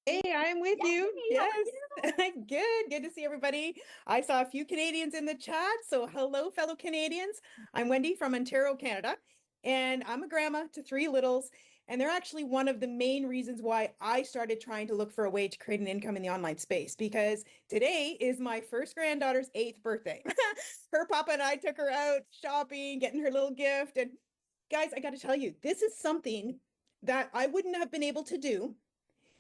Hey, I'm with you. Yay, how are Yes. you? Good. Good to see everybody. I saw a few Canadians in the chat. So, hello, fellow Canadians. I'm Wendy from Ontario, Canada, and I'm a grandma to three littles. And they're actually one of the main reasons why I started trying to look for a way to create an income in the online space because today is my first granddaughter's eighth birthday. Her papa and I took her out shopping, getting her little gift. And guys, I got to tell you, this is something that I wouldn't have been able to do,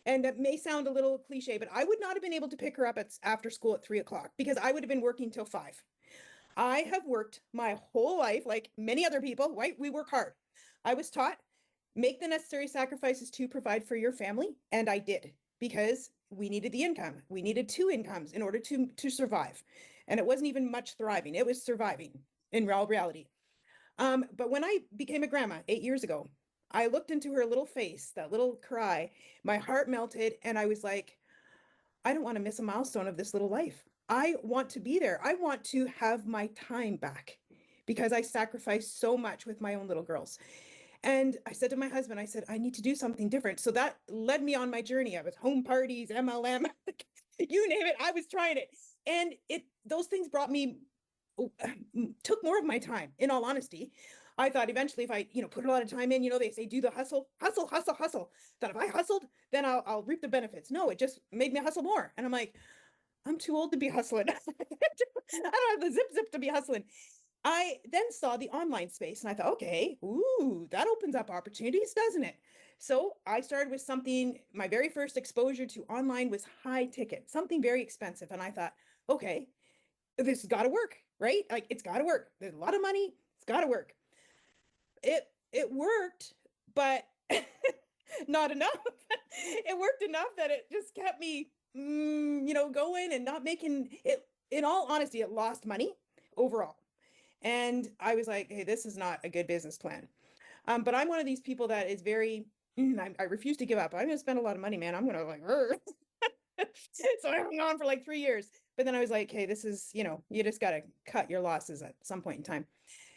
and that may sound a little cliche, but I would not have been able to pick her up at after school at 3 o'clock because I would have been working till 5. I have worked my whole life, like many other people, right? We work hard. I was taught make the necessary sacrifices to provide for your family, and I did because we needed the income. We needed two incomes in order to survive, and it wasn't even much thriving. It was surviving in real reality. But when I became a grandma 8 years ago, I looked into her little face, that little cry, my heart melted, and I was like, I don't want to miss a milestone of this little life. I want to be there. I want to have my time back because I sacrificed so much with my own little girls. And I said to my husband, I said, I need to do something different. So that led me on my journey. I was home parties, MLM, you name it. I was trying it. And those things brought me, took more of my time, in all honesty. I thought eventually if I, put a lot of time in, they say do the hustle, hustle, hustle, hustle. That if I hustled, then I'll reap the benefits. No, it just made me hustle more. And I'm like, I'm too old to be hustling. I don't have the zip to be hustling. I then saw the online space and I thought, okay, ooh, that opens up opportunities, doesn't it? So I started with something, my very first exposure to online was high ticket, something very expensive. And I thought, okay, this has got to work, right? Like it's got to work. There's a lot of money. It's got to work. It worked, but not enough. It worked enough that it just kept me, going and not making it. In all honesty, it lost money overall. And I was like, hey, this is not a good business plan. But I'm one of these people that is very, I refuse to give up. I'm going to spend a lot of money, man. I'm going to like, so I hung on for like 3 years. But then I was like, hey, this is, you just got to cut your losses at some point in time.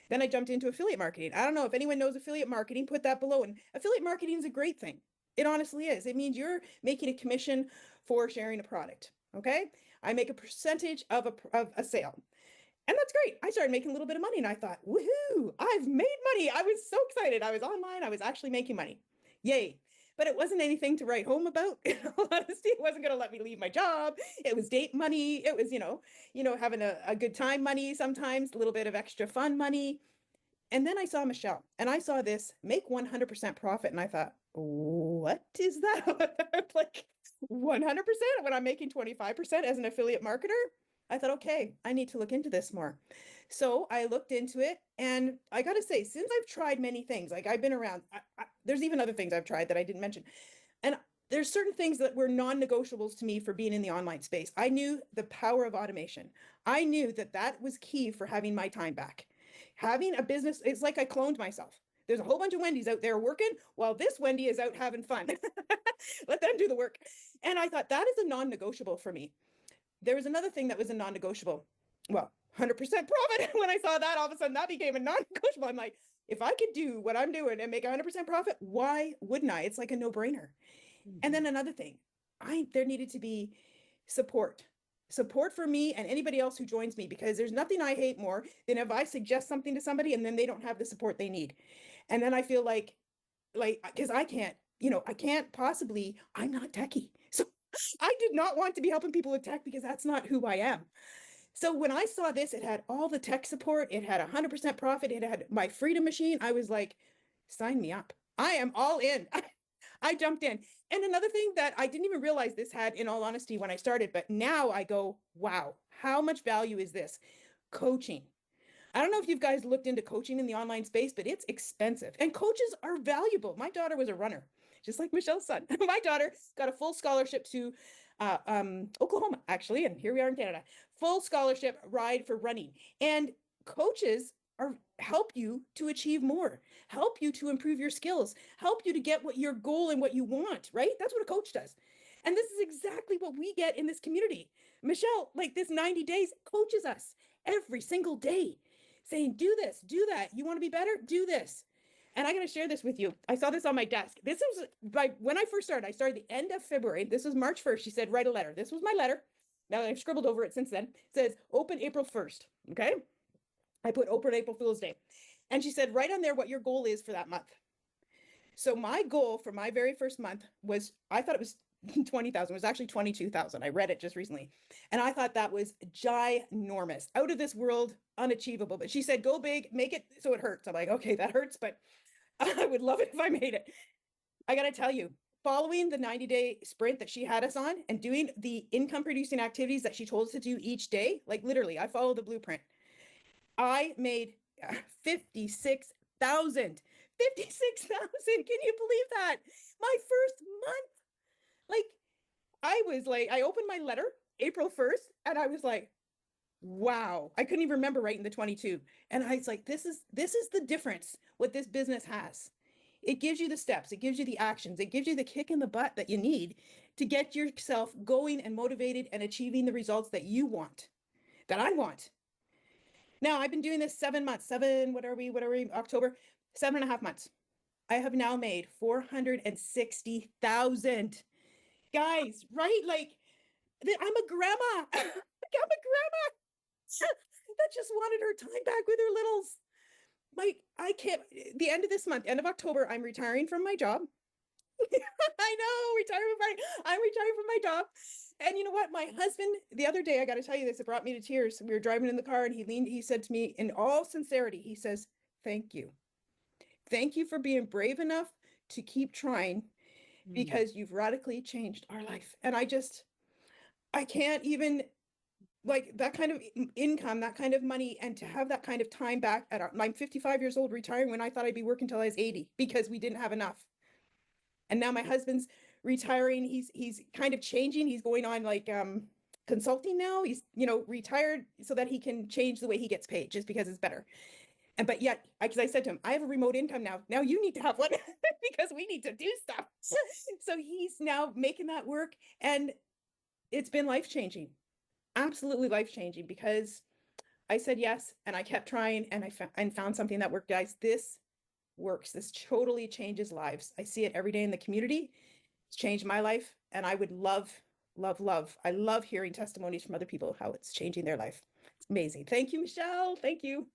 Then I jumped into affiliate marketing. I don't know if anyone knows affiliate marketing, put that below. And affiliate marketing is a great thing. It honestly is. It means you're making a commission for sharing a product. Okay. I make a percentage of a sale. And that's great. I started making a little bit of money and I thought, woohoo, I've made money. I was so excited. I was online. I was actually making money. Yay. But it wasn't anything to write home about. In all honesty, it wasn't going to let me leave my job. It was date money. It was, having a good time money sometimes, a little bit of extra fun money. And then I saw Michelle and I saw this make 100% profit. And I thought, what is that? Like 100% when I'm making 25% as an affiliate marketer? I thought, okay, I need to look into this more. So I looked into it. And I got to say, since I've tried many things, like I've been around, there's even other things I've tried that I didn't mention. And there's certain things that were non-negotiables to me for being in the online space. I knew the power of automation. I knew that that was key for having my time back. Having a business, it's like I cloned myself. There's a whole bunch of Wendy's out there working while this Wendy is out having fun. Let them do the work. And I thought that is a non-negotiable for me. There was another thing that was a non-negotiable. Well, 100% profit. When I saw that, all of a sudden that became a non-negotiable. I'm like, if I could do what I'm doing and make 100% profit, why wouldn't I? It's like a no-brainer. And then another thing, there needed to be support. Support for me and anybody else who joins me, because there's nothing I hate more than if I suggest something to somebody and then they don't have the support they need. And then I feel like, because I can't possibly, I'm not techie. So I did not want to be helping people with tech because that's not who I am. So when I saw this, it had all the tech support, it had 100% profit, it had my freedom machine. I was like, sign me up. I am all in. I jumped in. And another thing that I didn't even realize this had, in all honesty, when I started, but now I go, wow, how much value is this? Coaching. I don't know if you guys looked into coaching in the online space, but it's expensive and coaches are valuable. My daughter was a runner, just like Michelle's son. My daughter got a full scholarship to Oklahoma, actually, and here we are in Canada. Full scholarship ride for running. And coaches are help you to achieve more, help you to improve your skills, help you to get what your goal and what you want, right? That's what a coach does. And this is exactly what we get in this community. Michelle, like this 90 days, coaches us every single day saying, do this, do that. You want to be better? Do this. And I'm going to share this with you. I saw this on my desk. This was when I first started. I started the end of February. This was March 1st. She said, write a letter. This was my letter. Now I've scribbled over it since then. It says, open April 1st. Okay. I put open April Fool's Day. And she said, write on there what your goal is for that month. So my goal for my very first month was, I thought it was 20,000. It was actually 22,000. I read it just recently. And I thought that was ginormous, out of this world, unachievable. But she said, go big, make it so it hurts. I'm like, okay, that hurts, but I would love it if I made it. I got to tell you, following the 90-day sprint that she had us on and doing the income producing activities that she told us to do each day, like literally, I followed the blueprint. I made 56,000. 56,000. Can you believe that? My first month. Like, I was like, I opened my letter April 1st and I was like, wow. I couldn't even remember writing the 22. And I was like, this is the difference what this business has. It gives you the steps, it gives you the actions, it gives you the kick in the butt that you need to get yourself going and motivated and achieving the results that you want, that I want. Now, I've been doing this 7 months, what are we, October, 7.5 months. I have now made 460,000. Guys, right? Like, I'm a grandma. I'm a grandma that just wanted her time back with her littles. Like, I can't, the end of this month, end of October, I'm retiring from my job. I know, I'm retiring from my job. And you know what? My husband, the other day, I got to tell you this, it brought me to tears. We were driving in the car and he said to me in all sincerity, he says, thank you. Thank you for being brave enough to keep trying because you've radically changed our life. And I can't even, like, that kind of income, that kind of money, and to have that kind of time back I'm 55 years old, retiring when I thought I'd be working till I was 80 because we didn't have enough. And now my husband's retiring. He's kind of changing. He's going on like consulting now. He's, retired so that he can change the way he gets paid just because it's better. And but yet, because I said to him, I have a remote income now. Now you need to have one because we need to do stuff. So he's now making that work. And it's been life-changing, absolutely life-changing, because I said yes and I kept trying and I found something that worked, guys. This works. This totally changes lives. I see it every day in the community. It's changed my life. And I would love, love, love. I love hearing testimonies from other people, how it's changing their life. It's amazing. Thank you, Michelle. Thank you.